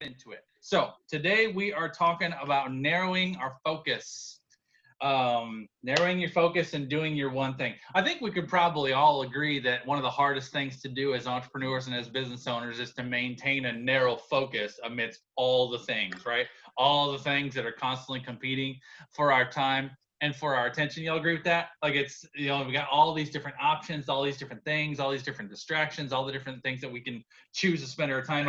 into it. So today we are talking about narrowing our focus. Narrowing your focus and doing your one thing. I think we could probably all agree that one of the hardest things to do as entrepreneurs and as business owners is to maintain a narrow focus amidst all the things, right? All the things that are constantly competing for our time and for our attention. Y'all agree with that? Like it's, we got all these different options, all these different things, all these different distractions, all the different things that we can choose to spend our time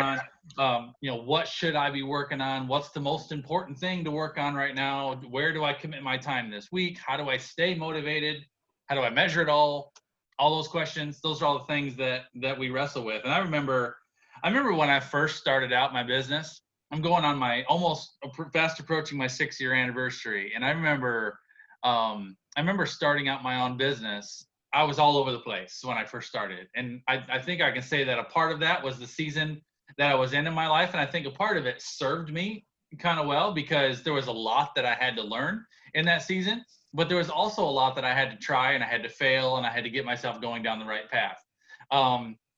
on. What should I be working on? What's the most important thing to work on right now? Where do I commit my time this week? How do I stay motivated? How do I measure it all? All those questions, those are all the things that we wrestle with. And I remember when I first started out my business, I'm going on my almost fast approaching my 6-year anniversary. And I remember starting out my own business. I was all over the place when I first started. And I think I can say that a part of that was the season that I was in my life. And I think a part of it served me kind of well because there was a lot that I had to learn in that season, but there was also a lot that I had to try and I had to fail and I had to get myself going down the right path.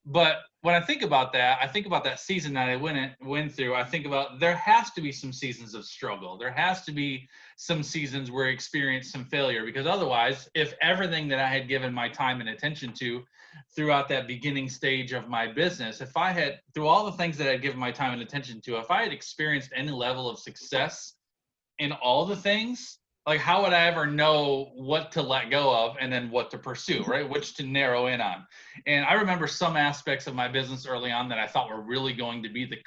But when I think about that, I think about that season that I went through. I think about there has to be some seasons of struggle. There has to be some seasons where I experienced some failure because otherwise, if everything that I had given my time and attention to throughout that beginning stage of my business, if I had, through all the things that I'd given my time and attention to, if I had experienced any level of success in all the things, like how would I ever know what to let go of and then what to pursue, right? Which to narrow in on. And I remember some aspects of my business early on that I thought were really going to be the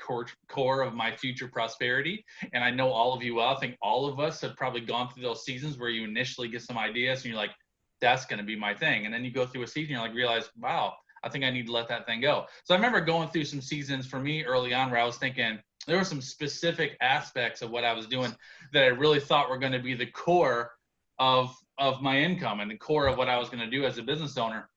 core of my future prosperity. And I know all of you well. I think all of us have probably gone through those seasons where you initially get some ideas and you're like, that's going to be my thing. And then you go through a season, you're like, realize, wow, I think I need to let that thing go. So I remember going through some seasons for me early on where I was thinking, there were some specific aspects of what I was doing that I really thought were going to be the core of my income and the core of what I was going to do as a business owner.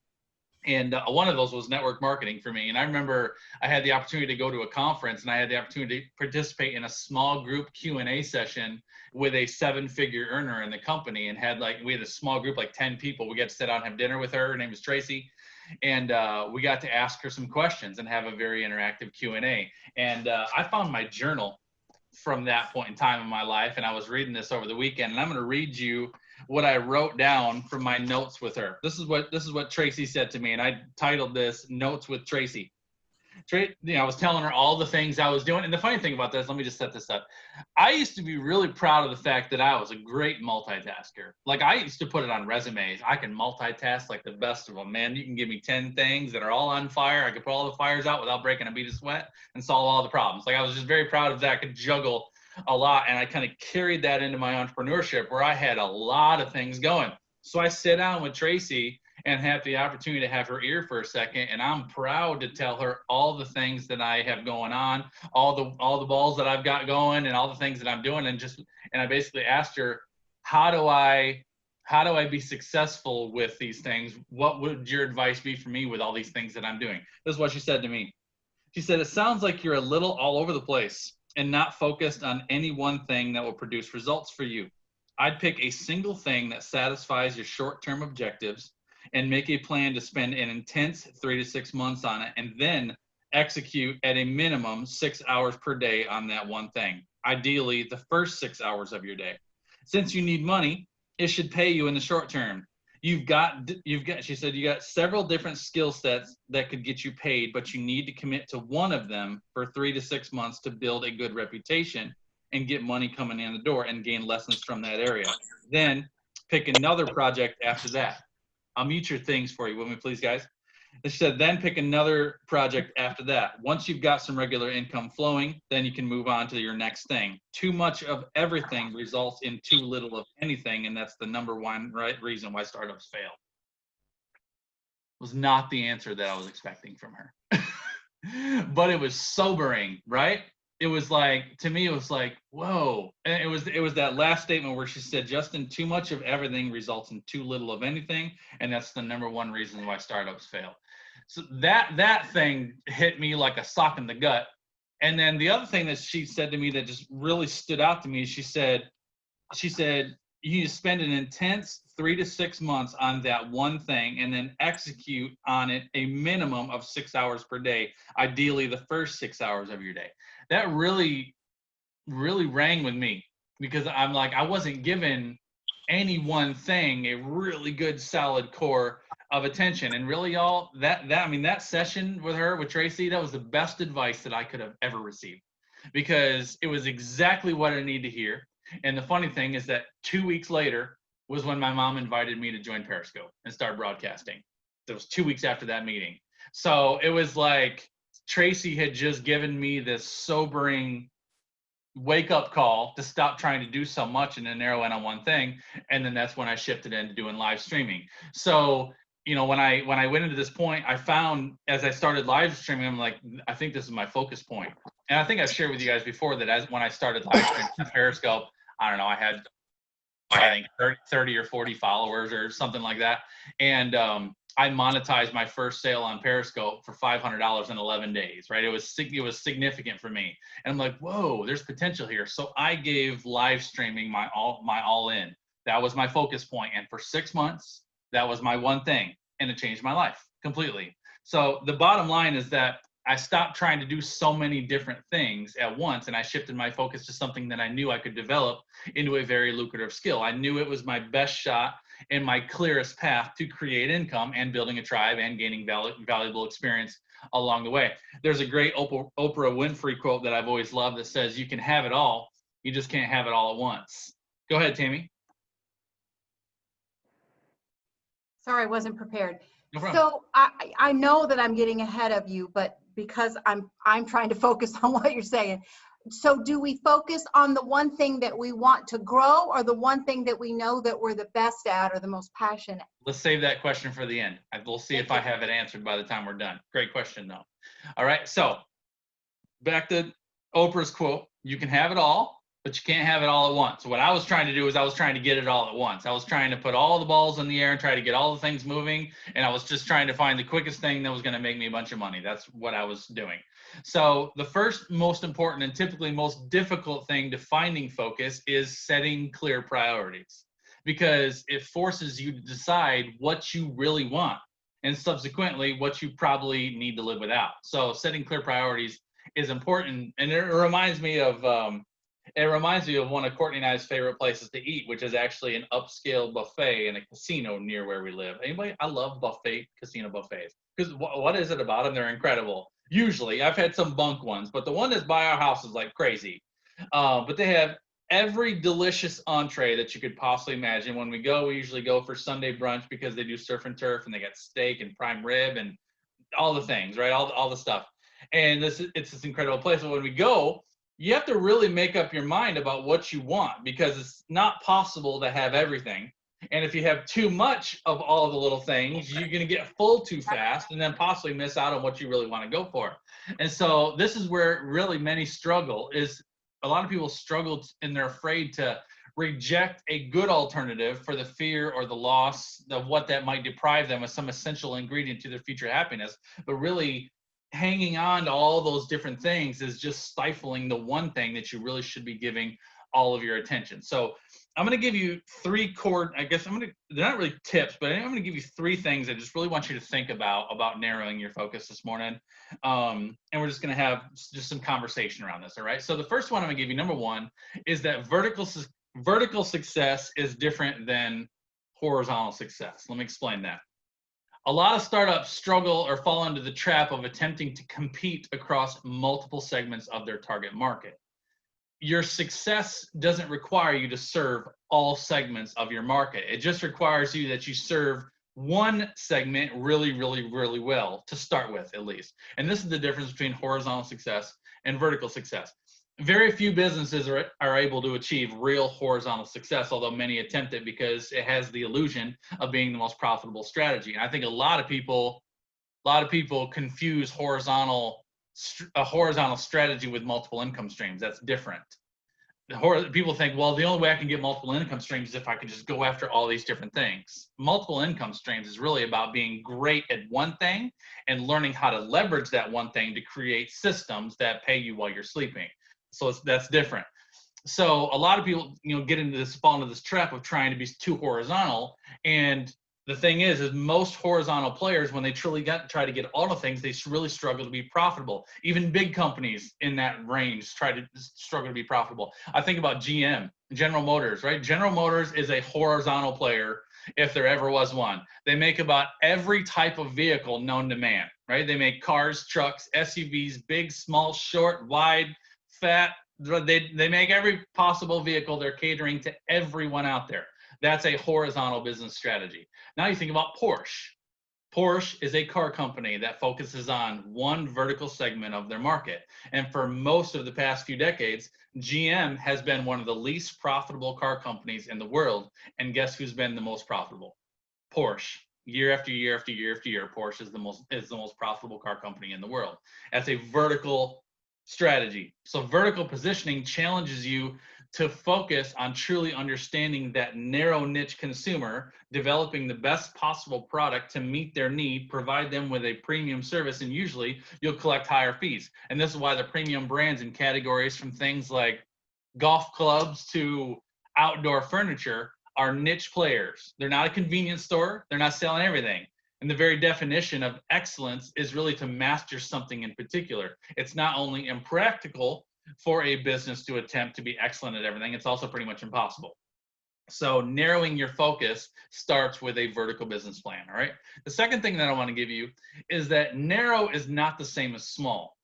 And one of those was network marketing for me. And I remember I had the opportunity to go to a conference and I had the opportunity to participate in a small group Q&A session with a 7-figure earner in the company and we had a small group, like 10 people. We got to sit down and have dinner with her. Her name is Tracy. And we got to ask her some questions and have a very interactive Q&A. And I found my journal from that point in time in my life. And I was reading this over the weekend. And I'm going to read you what I wrote down from my notes with her. This is what Tracy said to me. And I titled this Notes with Tracy. I was telling her all the things I was doing. And the funny thing about this, let me just set this up. I used to be really proud of the fact that I was a great multitasker. Like I used to put it on resumes. I can multitask like the best of them, man. You can give me 10 things that are all on fire. I could put all the fires out without breaking a bead of sweat and solve all the problems. Like I was just very proud of that. I could juggle a lot. And I kind of carried that into my entrepreneurship where I had a lot of things going. So I sit down with Tracy and have the opportunity to have her ear for a second. And I'm proud to tell her all the things that I have going on, all the balls that I've got going and all the things that I'm doing. And I basically asked her, how do I be successful with these things? What would your advice be for me with all these things that I'm doing? This is what she said to me. She said, it sounds like you're a little all over the place and not focused on any one thing that will produce results for you. I'd pick a single thing that satisfies your short-term objectives and make a plan to spend an intense 3 to 6 months on it and then execute at a minimum 6 hours per day on that one thing. Ideally, the first 6 hours of your day. Since you need money, it should pay you in the short term. She said, you got several different skill sets that could get you paid, but you need to commit to one of them for 3 to 6 months to build a good reputation and get money coming in the door and gain lessons from that area. Then pick another project after that. I'll mute your things for you, will me please, guys? She said, then pick another project after that. Once you've got some regular income flowing, then you can move on to your next thing. Too much of everything results in too little of anything, and that's the number one reason why startups fail. Was not the answer that I was expecting from her. But it was sobering, right? It was like, to me, it was like, whoa. And it was that last statement where she said, Justin, too much of everything results in too little of anything. And that's the number one reason why startups fail. So that thing hit me like a sock in the gut. And then the other thing that she said to me that just really stood out to me, she said, you spend an intense 3 to 6 months on that one thing and then execute on it a minimum of 6 hours per day, ideally the first 6 hours of your day. That really rang with me, because I'm like, I wasn't given any one thing a really good solid core of attention. And really, y'all, that session with Tracy, that was the best advice that I could have ever received, because it was exactly what I needed to hear. And the funny thing is that 2 weeks later was when my mom invited me to join Periscope and start broadcasting. It was 2 weeks after that meeting. So it was like Tracy had just given me this sobering wake up call to stop trying to do so much and then narrow in on one thing. And then that's when I shifted into doing live streaming. So, when I went into this point, I found as I started live streaming, I'm like, I think this is my focus point. And I think I've shared with you guys before that when I started live streaming Periscope, I don't know, I had, I think 30 or 40 followers or something like that. And I monetized my first sale on Periscope for $500 in 11 days, right? It was significant for me. And I'm like, whoa, there's potential here. So I gave live streaming my all in. That was my focus point. And for 6 months, that was my one thing. And it changed my life completely. So the bottom line is that I stopped trying to do so many different things at once, and I shifted my focus to something that I knew I could develop into a very lucrative skill. I knew it was my best shot and my clearest path to create income and building a tribe and gaining valuable experience along the way. There's a great Oprah Winfrey quote that I've always loved that says, "You can have it all, you just can't have it all at once." Go ahead, Tammy. Sorry, I wasn't prepared. No problem. So I know that I'm getting ahead of you, but because I'm trying to focus on what you're saying. So do we focus on the one thing that we want to grow, or the one thing that we know that we're the best at or the most passionate? Let's save that question for the end. We'll see if I have it answered by the time we're done. Great question, though. All right, so back to Oprah's quote, "You can have it all, but you can't have it all at once." So what I was trying to do is I was trying to get it all at once. I was trying to put all the balls in the air and try to get all the things moving. And I was just trying to find the quickest thing that was going to make me a bunch of money. That's what I was doing. So the first most important and typically most difficult thing to finding focus is setting clear priorities, because it forces you to decide what you really want and subsequently what you probably need to live without. So setting clear priorities is important. And it reminds me of one of Courtney and I's favorite places to eat, which is actually an upscale buffet in a casino near where we live. Anybody? I love casino buffets, because what is it about them? They're incredible. Usually, I've had some bunk ones, but the one that's by our house is like crazy. But they have every delicious entree that you could possibly imagine. When we go, we usually go for Sunday brunch because they do surf and turf, and they got steak and prime rib and all the things, right? All the stuff. And it's this incredible place. But when we go, you have to really make up your mind about what you want, because it's not possible to have everything. And if you have too much of all the little things, you're going to get full too fast and then possibly miss out on what you really want to go for. And so this is where really many struggle. Is a lot of people struggle and they're afraid to reject a good alternative for the fear or the loss of what that might deprive them of some essential ingredient to their future happiness. But really, hanging on to all those different things is just stifling the one thing that you really should be giving all of your attention. So I'm going to give you three core, they're not really tips, but I'm going to give you three things I just really want you to think about narrowing your focus this morning. And we're just going to have just some conversation around this. All right. So the first one I'm going to give you, number one, is that vertical success is different than horizontal success. Let me explain that. A lot of startups struggle or fall into the trap of attempting to compete across multiple segments of their target market. Your success doesn't require you to serve all segments of your market. It just requires you that you serve one segment really, really, really well to start with, at least. And this is the difference between horizontal success and vertical success. Very few businesses are able to achieve real horizontal success, although many attempt it because it has the illusion of being the most profitable strategy. And I think a lot of people confuse a horizontal strategy with multiple income streams. That's different. People think, well, the only way I can get multiple income streams is if I could just go after all these different things. Multiple income streams is really about being great at one thing and learning how to leverage that one thing to create systems that pay you while you're sleeping. So that's different. So a lot of people, fall into this trap of trying to be too horizontal. And the thing is most horizontal players, when they truly try to get all the things, they really struggle to be profitable. Even big companies in that range struggle to be profitable. I think about GM, General Motors, right? General Motors is a horizontal player if there ever was one. They make about every type of vehicle known to man, right? They make cars, trucks, SUVs, big, small, short, wide, fat. They make every possible vehicle. They're catering to everyone out there. That's a horizontal business strategy. Now you think about Porsche. Porsche is a car company that focuses on one vertical segment of their market. And for most of the past few decades, GM has been one of the least profitable car companies in the world. And guess who's been the most profitable? Porsche. Year after year after year after year, Porsche is the most profitable car company in the world. That's a vertical strategy. So vertical positioning challenges you to focus on truly understanding that narrow niche consumer, developing the best possible product to meet their need, provide them with a premium service, and usually you'll collect higher fees. And this is why the premium brands and categories, from things like golf clubs to outdoor furniture, are niche players. They're not a convenience store. They're not selling everything. And the very definition of excellence is really to master something in particular. It's not only impractical for a business to attempt to be excellent at everything, it's also pretty much impossible. So narrowing your focus starts with a vertical business plan, all right? The second thing that I want to give you is that narrow is not the same as small.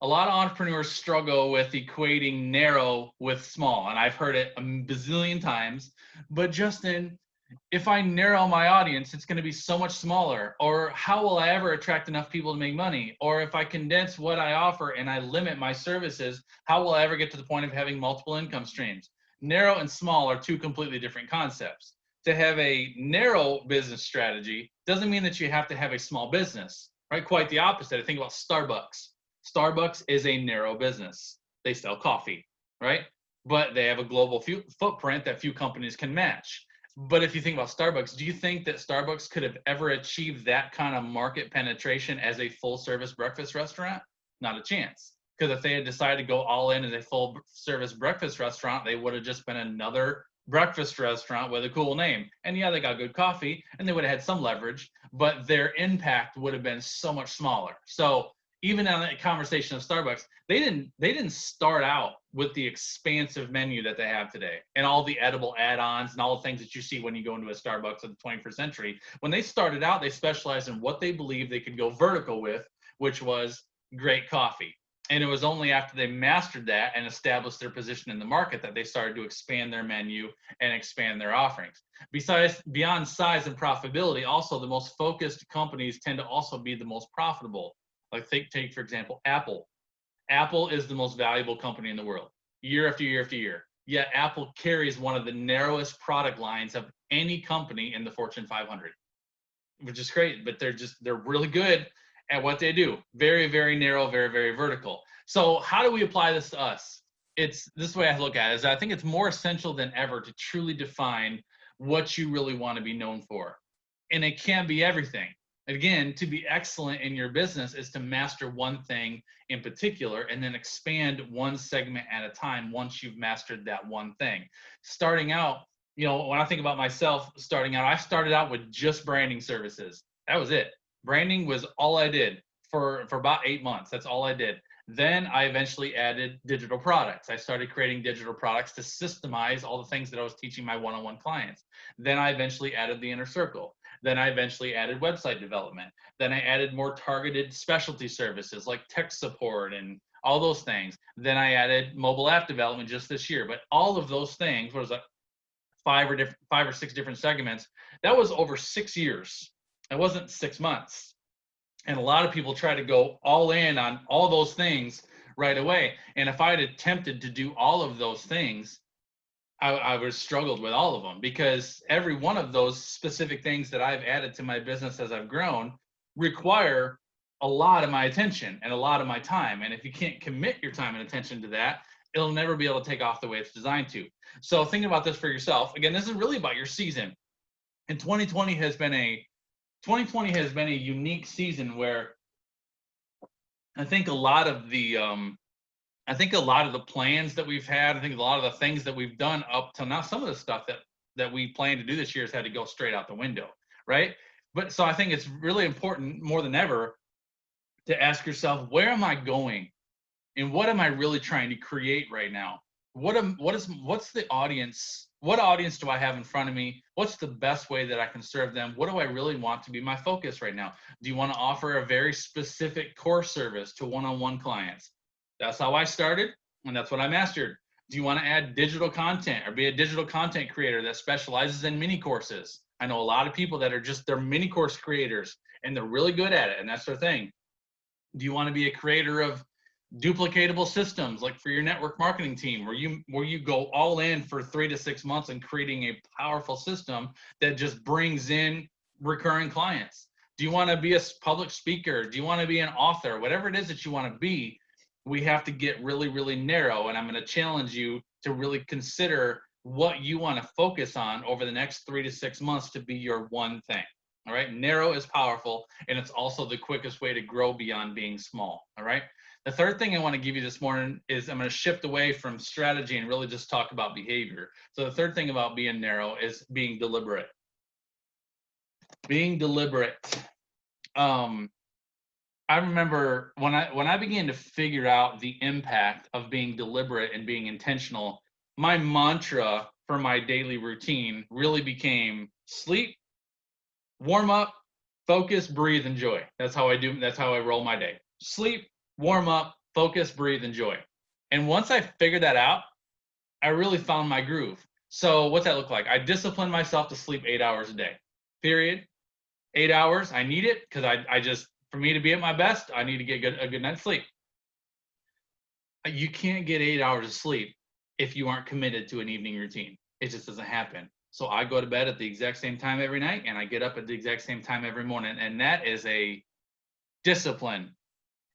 A lot of entrepreneurs struggle with equating narrow with small, and I've heard it a bazillion times. But Justin, if I narrow my audience, it's going to be so much smaller. Or how will I ever attract enough people to make money? Or if I condense what I offer and I limit my services, how will I ever get to the point of having multiple income streams? Narrow and small are two completely different concepts. To have a narrow business strategy doesn't mean that you have to have a small business, right? Quite the opposite. I think about Starbucks. Starbucks is a narrow business. They sell coffee, right? But they have a global footprint that few companies can match. But if you think about Starbucks, do you think that Starbucks could have ever achieved that kind of market penetration as a full service breakfast restaurant? Not a chance. Because if they had decided to go all in as a full service breakfast restaurant, they would have just been another breakfast restaurant with a cool name. And yeah, they got good coffee and they would have had some leverage, but their impact would have been so much smaller. So even on that conversation of Starbucks, they didn't start out with the expansive menu that they have today and all the edible add-ons and all the things that you see when you go into a Starbucks of the 21st century. When they started out, they specialized in what they believed they could go vertical with, which was great coffee. And it was only after they mastered that and established their position in the market that they started to expand their menu and expand their offerings. Beyond size and profitability, also the most focused companies tend to also be the most profitable. Like take for example, Apple. Apple is the most valuable company in the world, year after year after year. Yet Apple carries one of the narrowest product lines of any company in the Fortune 500, which is great. But they're really good at what they do. Very, very narrow, very, very vertical. So how do we apply this to us? It's this way I look at it, is I think it's more essential than ever to truly define what you really want to be known for. And it can't be everything. Again, to be excellent in your business is to master one thing in particular and then expand one segment at a time once you've mastered that one thing. Starting out, when I think about myself starting out, I started out with just branding services. That was it. Branding was all I did for about 8 months. That's all I did. Then I eventually added digital products. I started creating digital products to systemize all the things that I was teaching my one-on-one clients. Then I eventually added the inner circle. Then I eventually added website development. Then I added more targeted specialty services like tech support and all those things. Then I added mobile app development just this year. But all of those things, what was that, 5 or 6 different segments, that was over 6 years. It wasn't 6 months. And a lot of people try to go all in on all those things right away. And if I had attempted to do all of those things, I would have struggled with all of them, because every one of those specific things that I've added to my business as I've grown require a lot of my attention and a lot of my time. And if you can't commit your time and attention to that, it'll never be able to take off the way it's designed to. So thinking about this for yourself, again, this is really about your season. And 2020 has been a unique season where I think a lot of the I think a lot of the plans that we've had, I think a lot of the things that we've done up till now, some of the stuff that we plan to do this year has had to go straight out the window, right? But so I think it's really important more than ever to ask yourself, where am I going? And what am I really trying to create right now? What's the audience? What audience do I have in front of me? What's the best way that I can serve them? What do I really want to be my focus right now? Do you want to offer a very specific core service to one-on-one clients? That's how I started, and that's what I mastered. Do you want to add digital content or be a digital content creator that specializes in mini courses? I know a lot of people that are just, they're mini course creators and they're really good at it, and that's their thing. Do you want to be a creator of duplicatable systems, like for your network marketing team, where you go all in for 3 to 6 months and creating a powerful system that just brings in recurring clients? Do you want to be a public speaker? Do you want to be an author? Whatever it is that you want to be, we have to get really, really narrow. And I'm going to challenge you to really consider what you want to focus on over the next 3 to 6 months to be your one thing. All right. Narrow is powerful, and it's also the quickest way to grow beyond being small. All right. The third thing I want to give you this morning is I'm going to shift away from strategy and really just talk about behavior. So the third thing about being narrow is being deliberate. Being deliberate. I remember when I began to figure out the impact of being deliberate and being intentional, my mantra for my daily routine really became sleep, warm up, focus, breathe, enjoy. That's how I roll my day. Sleep, warm up, focus, breathe, enjoy. And once I figured that out, I really found my groove. So what's that look like? I discipline myself to sleep 8 hours a day, period. 8 hours, I need it because I just, for me to be at my best, I need to get a good night's sleep. You can't get 8 hours of sleep if you aren't committed to an evening routine. It just doesn't happen. So I go to bed at the exact same time every night, and I get up at the exact same time every morning. And that is a discipline.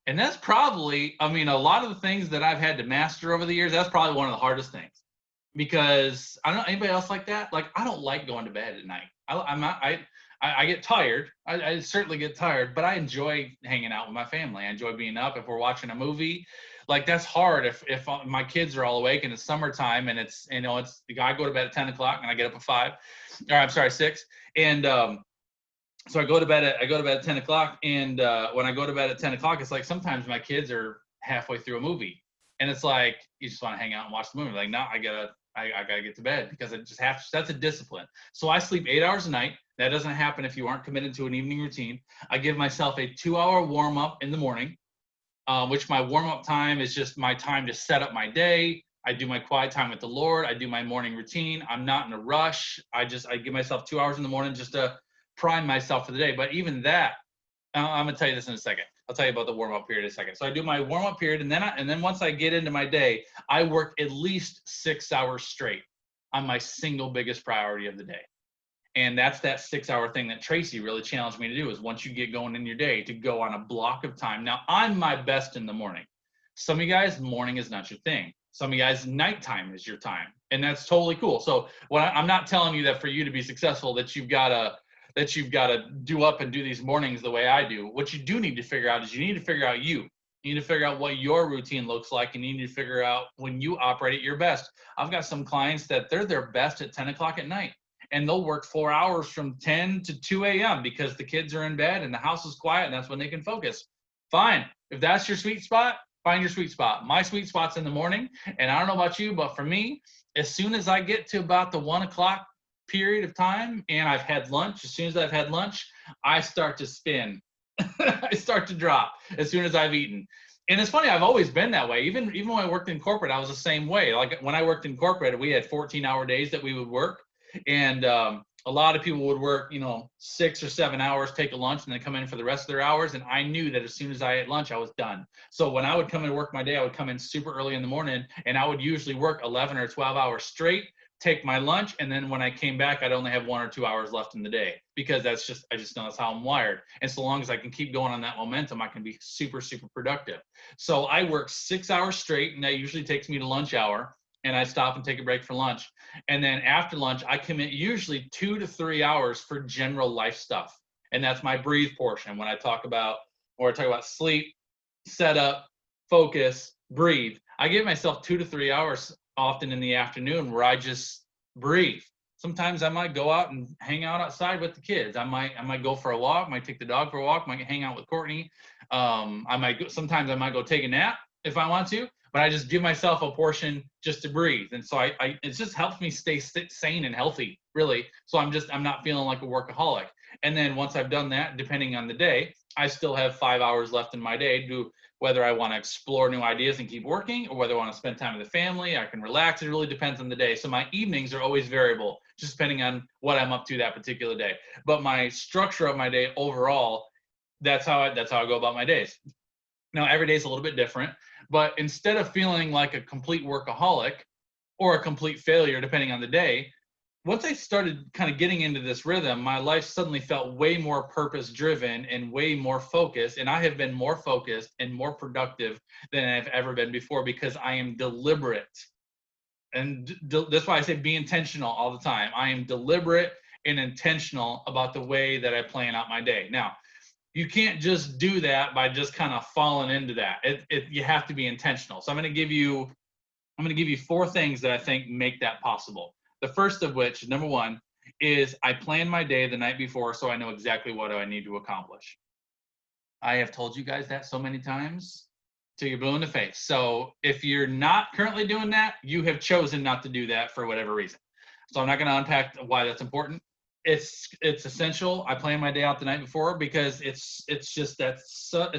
And that's probably, I mean, a lot of the things that I've had to master over the years, that's probably one of the hardest things. Because I don't know, anybody else like that? Like, I don't like going to bed at night. I get tired. I certainly get tired, but I enjoy hanging out with my family. I enjoy being up. If we're watching a movie, like that's hard. If my kids are all awake and it's summertime and it's, you know, it's, I go to bed at 10 o'clock and I get up at 5, or I'm sorry, 6. And so I go to bed at 10 o'clock. And when I go to bed at 10 o'clock, it's like sometimes my kids are halfway through a movie and it's like, you just want to hang out and watch the movie. Like, no, I gotta get to bed because I just have to. That's a discipline. So I sleep 8 hours a night. That doesn't happen if you aren't committed to an evening routine. I give myself a 2-hour warm up in the morning, which my warm up time is just my time to set up my day. I do my quiet time with the Lord. I do my morning routine. I'm not in a rush. I give myself 2 hours in the morning just to prime myself for the day. But even that, I'm gonna tell you this in a second. I'll tell you about the warm-up period in a second. So I do my warm-up period, and then once I get into my day, I work at least 6 hours straight on my single biggest priority of the day. And that's that 6-hour thing that Tracy really challenged me to do, is once you get going in your day, to go on a block of time. Now, I'm my best in the morning. Some of you guys, morning is not your thing. Some of you guys, nighttime is your time. And that's totally cool. So I'm not telling you that for you to be successful, that you've got to do up and do these mornings the way I do. What you do need to figure out is you need to figure out you. You need to figure out what your routine looks like, and you need to figure out when you operate at your best. I've got some clients that they're their best at 10 o'clock at night, and they'll work 4 hours from 10 to 2 a.m. because the kids are in bed and the house is quiet, and that's when they can focus. Fine. If that's your sweet spot, find your sweet spot. My sweet spot's in the morning, and I don't know about you, but for me, as soon as I get to about the 1 o'clock period of time and I've had lunch, as soon as I've had lunch, I start to spin. I start to drop as soon as I've eaten. And it's funny, I've always been that way. Even when I worked in corporate, I was the same way. Like when I worked in corporate, we had 14-hour days that we would work. And a lot of people would work, 6 or 7 hours, take a lunch, and then come in for the rest of their hours. And I knew that as soon as I ate lunch, I was done. So when I would come in and work my day, I would come in super early in the morning, and I would usually work 11 or 12 hours straight, take my lunch, and then when I came back, I'd only have 1 or 2 hours left in the day, because I just know that's how I'm wired. And so long as I can keep going on that momentum, I can be super, super productive. So I work 6 hours straight, and that usually takes me to lunch hour, and I stop and take a break for lunch. And then after lunch, I commit usually 2 to 3 hours for general life stuff. And that's my breathe portion. When I talk about sleep, setup, focus, breathe, I give myself 2 to 3 hours often in the afternoon where I just breathe. Sometimes I might go out and hang out outside with the kids. I might go for a walk, might take the dog for a walk, might hang out with Courtney. Sometimes I might go take a nap if I want to, but I just give myself a portion just to breathe. And so it just helps me stay sane and healthy, really. So I'm not feeling like a workaholic. And then once I've done that, depending on the day, I still have 5 hours left in my day to whether I want to explore new ideas and keep working, or whether I want to spend time with the family. I can relax. It really depends on the day. So my evenings are always variable, just depending on what I'm up to that particular day. But my structure of my day overall, that's how I go about my days. Now, every day is a little bit different, but instead of feeling like a complete workaholic or a complete failure, depending on the day, once I started kind of getting into this rhythm, my life suddenly felt way more purpose driven and way more focused. And I have been more focused and more productive than I've ever been before because I am deliberate. And that's why I say be intentional all the time. I am deliberate and intentional about the way that I plan out my day. Now, you can't just do that by just kind of falling into that. You have to be intentional. So I'm going to give you 4 things that I think make that possible. The first of which, number 1, is I plan my day the night before so I know exactly what I need to accomplish. I have told you guys that so many times till you're blue in the face. So if you're not currently doing that, you have chosen not to do that for whatever reason. So I'm not going to unpack why that's important. It's essential. I plan my day out the night before because it's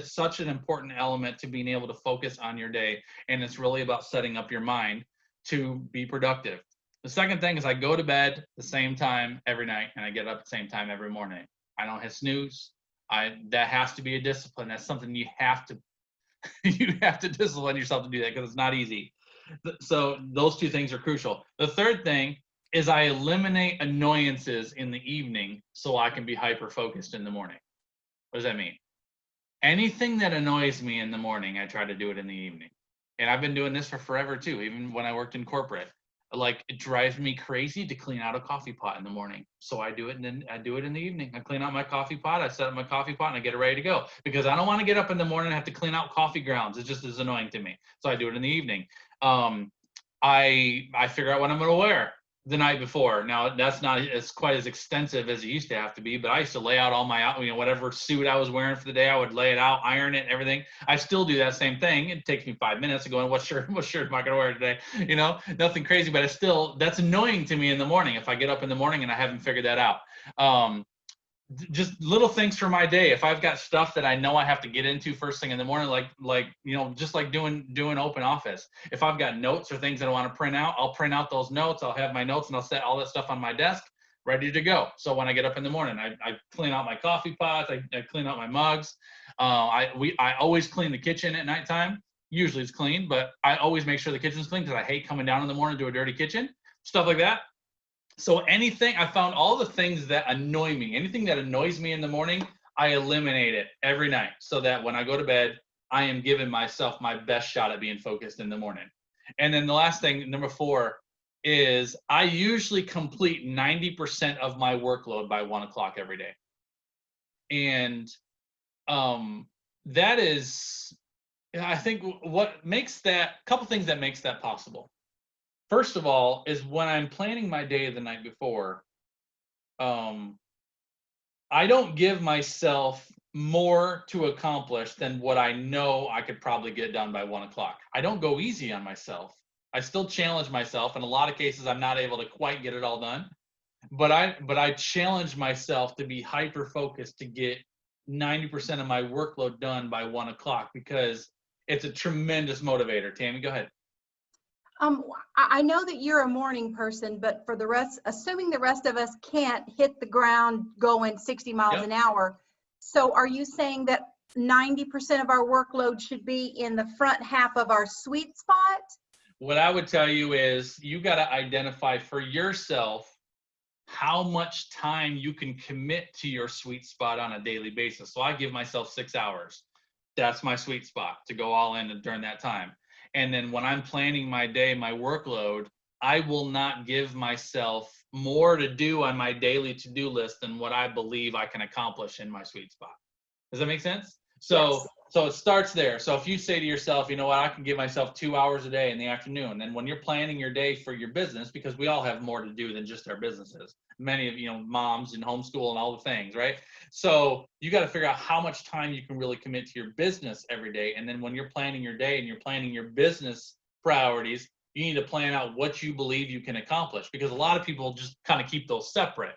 such an important element to being able to focus on your day, and it's really about setting up your mind to be productive. The second thing is I go to bed the same time every night and I get up at the same time every morning. I don't hit snooze. That has to be a discipline. That's something you have to discipline yourself to do that because it's not easy. So those 2 things are crucial. The third thing is I eliminate annoyances in the evening so I can be hyper focused in the morning. What does that mean? Anything that annoys me in the morning, I try to do it in the evening. And I've been doing this for forever too, even when I worked in corporate. Like, it drives me crazy to clean out a coffee pot in the morning. So I do it, and then I do it in the evening. I clean out my coffee pot, I set up my coffee pot, and I get it ready to go. Because I don't want to get up in the morning and have to clean out coffee grounds. It just is annoying to me. So I do it in the evening. I figure out what I'm going to wear the night before. Now, that's not as quite as extensive as it used to have to be, but I used to lay out all my, whatever suit I was wearing for the day, I would lay it out, iron it, everything. I still do that same thing. It takes me 5 minutes to go in, what shirt am I going to wear today? Nothing crazy, but that's annoying to me in the morning if I get up in the morning and I haven't figured that out. Just little things for my day. If I've got stuff that I know I have to get into first thing in the morning, just like doing open office. If I've got notes or things that I want to print out, I'll print out those notes. I'll have my notes and I'll set all that stuff on my desk ready to go. So when I get up in the morning, I clean out my coffee pots. I clean out my mugs. I always clean the kitchen at nighttime. Usually it's clean, but I always make sure the kitchen's clean because I hate coming down in the morning to a dirty kitchen. Stuff like that. So I found all the things that annoy me, anything that annoys me in the morning, I eliminate it every night so that when I go to bed, I am giving myself my best shot at being focused in the morning. And then the last thing, number 4, is I usually complete 90% of my workload by 1 o'clock every day. And that is, I think what makes that, a couple things that makes that possible. First of all, is when I'm planning my day the night before, I don't give myself more to accomplish than what I know I could probably get done by 1 o'clock. I don't go easy on myself. I still challenge myself. In a lot of cases, I'm not able to quite get it all done. But I challenge myself to be hyper focused to get 90% of my workload done by 1 o'clock because it's a tremendous motivator. Tammy, go ahead. I know that you're a morning person, but for the rest, assuming the rest of us can't hit the ground going 60 miles an hour. So are you saying that 90% of our workload should be in the front half of our sweet spot? What I would tell you is you got to identify for yourself how much time you can commit to your sweet spot on a daily basis. So I give myself 6 hours. That's my sweet spot to go all in during that time. And then when I'm planning my day, my workload, I will not give myself more to do on my daily to-do list than what I believe I can accomplish in my sweet spot. Does that make sense? So, yes. So it starts there. So if you say to yourself, you know what, I can give myself 2 hours a day in the afternoon. And when you're planning your day for your business, because we all have more to do than just our businesses, many of, moms and homeschool and all the things, right? So you got to figure out how much time you can really commit to your business every day. And then when you're planning your day and you're planning your business priorities, you need to plan out what you believe you can accomplish, because a lot of people just kind of keep those separate.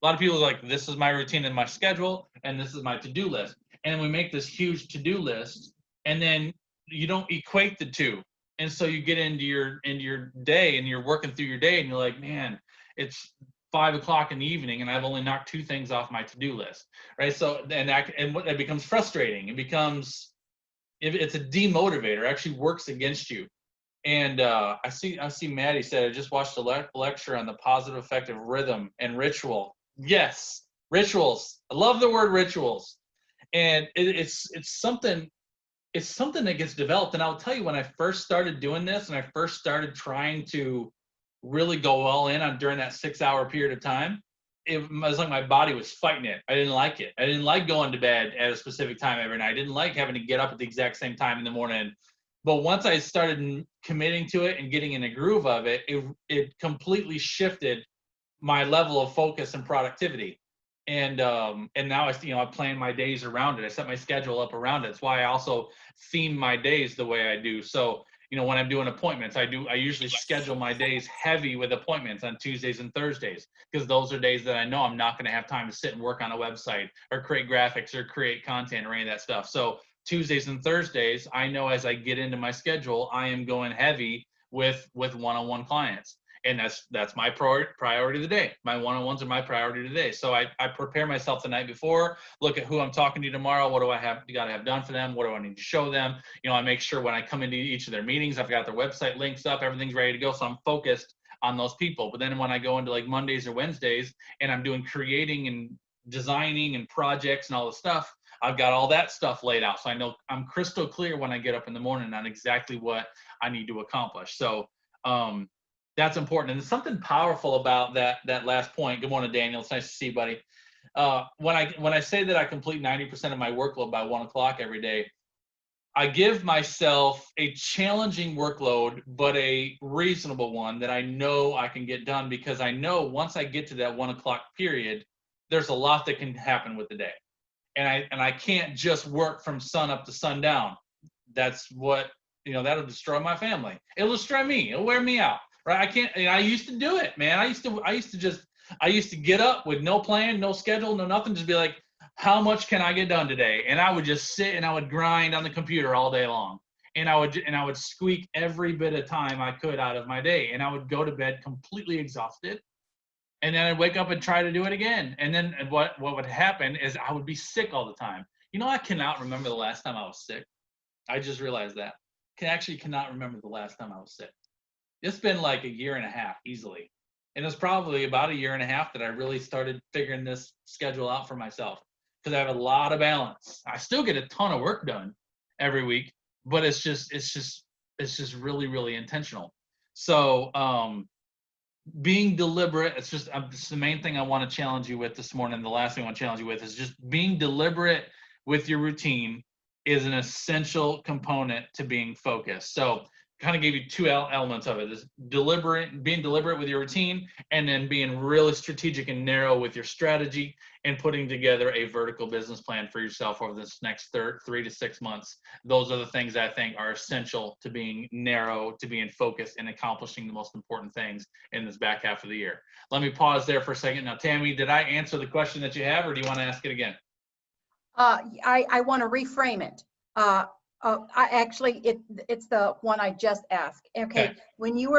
A lot of people are like, this is my routine and my schedule, and this is my to-do list. And we make this huge to-do list, and then you don't equate the two. And so you get into your day, and you're working through your day, and you're like, man, it's 5 o'clock in the evening, and I've only knocked 2 things off my to-do list, right? So it becomes frustrating. It's a demotivator. It actually works against you. And I see Maddie said, I just watched a lecture on the positive effect of rhythm and ritual. Yes, rituals. I love the word rituals. And it's something that gets developed. And I'll tell you, when I first started doing this and I first started trying to really go all in on during that 6-hour period of time, it was like my body was fighting it. I didn't like it. I didn't like going to bed at a specific time every night. I didn't like having to get up at the exact same time in the morning. But once I started committing to it and getting in a groove of it, it completely shifted my level of focus and productivity. And now I plan my days around it. I set my schedule up around it. It's why I also theme my days the way I do. So, when I'm doing appointments, I usually schedule my days heavy with appointments on Tuesdays and Thursdays, because those are days that I know I'm not going to have time to sit and work on a website or create graphics or create content or any of that stuff. So Tuesdays and Thursdays, I know as I get into my schedule, I am going heavy with one-on-one clients. And that's my priority of the day. My one-on-ones are my priority today. So I prepare myself the night before, look at who I'm talking to tomorrow. What do I got to have done for them? What do I need to show them? I make sure when I come into each of their meetings, I've got their website links up, everything's ready to go. So I'm focused on those people. But then when I go into like Mondays or Wednesdays and I'm doing creating and designing and projects and all the stuff, I've got all that stuff laid out. So I know I'm crystal clear when I get up in the morning on exactly what I need to accomplish. So, that's important. And there's something powerful about that last point. Good morning, Daniel. It's nice to see you, buddy. When I say that I complete 90% of my workload by 1 o'clock every day, I give myself a challenging workload, but a reasonable one that I know I can get done, because I know once I get to that 1 o'clock period, there's a lot that can happen with the day. And I can't just work from sun up to sundown. That's what, that'll destroy my family. It'll destroy me. It'll wear me out. Right? I can't. I used to do it, man. I used to get up with no plan, no schedule, no nothing. Just be like, how much can I get done today? And I would just sit and I would grind on the computer all day long. And I would squeak every bit of time I could out of my day. And I would go to bed completely exhausted. And then I'd wake up and try to do it again. And then what would happen is I would be sick all the time. I cannot remember the last time I was sick. I just realized that. Cannot remember the last time I was sick. It's been like a year and a half easily. And it's probably about a year and a half that I really started figuring this schedule out for myself, because I have a lot of balance. I still get a ton of work done every week, but it's just really, really intentional. So being deliberate, it's the main thing I want to challenge you with this morning. The last thing I want to challenge you with is just being deliberate with your routine is an essential component to being focused. So kind of gave you 2 elements of it: is being deliberate with your routine, and then being really strategic and narrow with your strategy, and putting together a vertical business plan for yourself over this next 3 to 6 months. Those are the things I think are essential to being narrow, to being focused, and accomplishing the most important things in this back half of the year. Let me pause there for a second. Now, Tammy, did I answer the question that you have, or do you want to ask it again? I want to reframe it. It's the one I just asked. Okay. When you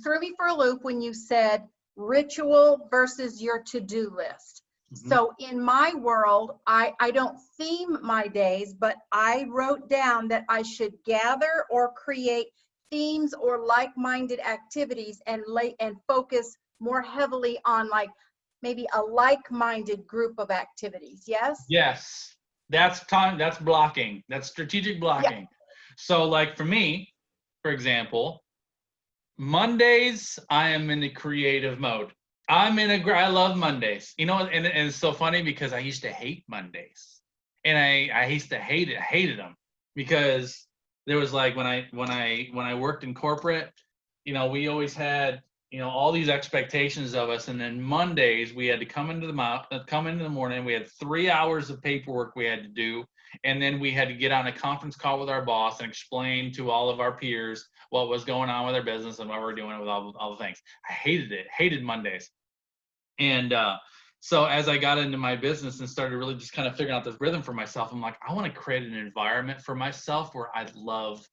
threw me for a loop when you said ritual versus your to-do list. Mm-hmm. So in my world, I don't theme my days, but I wrote down that I should gather or create themes or like-minded activities and focus more heavily on like maybe a like-minded group of activities. Yes? Yes. That's blocking. That's strategic blocking. Yeah. So like for me, for example, Mondays, I am in the creative mode. I love Mondays. And it's so funny because I used to hate Mondays. And I used to hated them, because there was like, when I worked in corporate, we always had, all these expectations of us. And then Mondays we had to come into the morning. We had 3 hours of paperwork we had to do. And then we had to get on a conference call with our boss and explain to all of our peers what was going on with our business and what we're doing with all the things. I hated it, hated Mondays. And so as I got into my business and started really just kind of figuring out this rhythm for myself, I'm like, I want to create an environment for myself where I love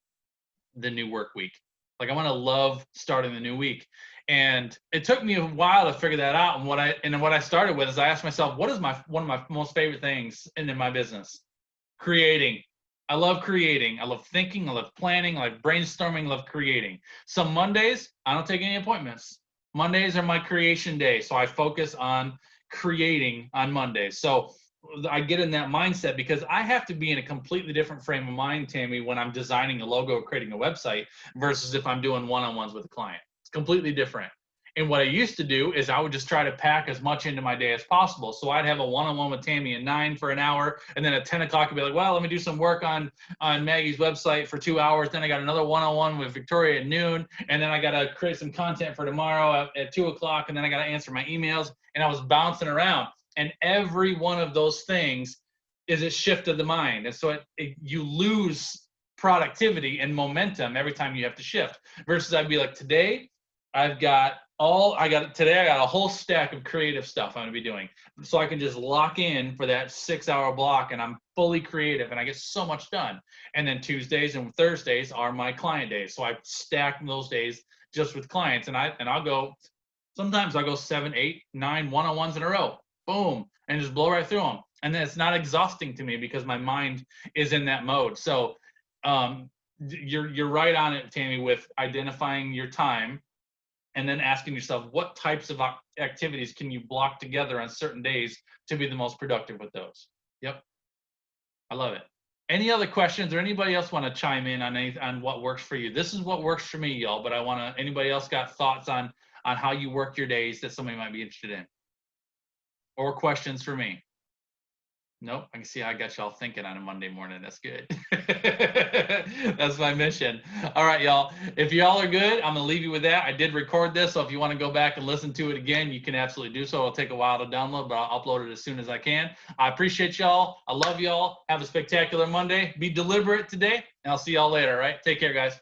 the new work week. Like, I want to love starting the new week. And it took me a while to figure that out. And what I started with is, I asked myself, what is one of my most favorite things in my business? Creating. I love creating. I love thinking. I love planning. I love brainstorming. I love creating. So Mondays, I don't take any appointments. Mondays are my creation day. So I focus on creating on Mondays. So I get in that mindset because I have to be in a completely different frame of mind, Tammy, when I'm designing a logo, creating a website, versus if I'm doing one-on-ones with a client. It's completely different. And what I used to do is I would just try to pack as much into my day as possible. So I'd have a one-on-one with Tammy at 9 for an hour, and then at 10 o'clock I'd be like, well, let me do some work on Maggie's website for 2 hours. Then I got another one-on-one with Victoria at noon, and then I got to create some content for tomorrow at 2 o'clock, and then I got to answer my emails. And I was bouncing around. And every one of those things is a shift of the mind. And so you lose productivity and momentum every time you have to shift. Versus I'd be like, today I got a whole stack of creative stuff I'm gonna be doing. So I can just lock in for that 6-hour block, and I'm fully creative and I get so much done. And then Tuesdays and Thursdays are my client days. So I stack those days just with clients, and sometimes I'll go 7, 8, 9 one-on-ones in a row. Boom, and just blow right through them. And then it's not exhausting to me because my mind is in that mode. So you're right on it, Tammy, with identifying your time and then asking yourself, what types of activities can you block together on certain days to be the most productive with those? Yep, I love it. Any other questions, or anybody else want to chime in on what works for you? This is what works for me, y'all, but anybody else got thoughts on how you work your days that somebody might be interested in? Or questions for me? Nope, I can see how I got y'all thinking on a Monday morning. That's good. That's my mission. All right, y'all. If y'all are good, I'm gonna leave you with that. I did record this, so if you want to go back and listen to it again, you can absolutely do so. It'll take a while to download, but I'll upload it as soon as I can. I appreciate y'all. I love y'all. Have a spectacular Monday. Be deliberate today, and I'll see y'all later, all right? Take care, guys.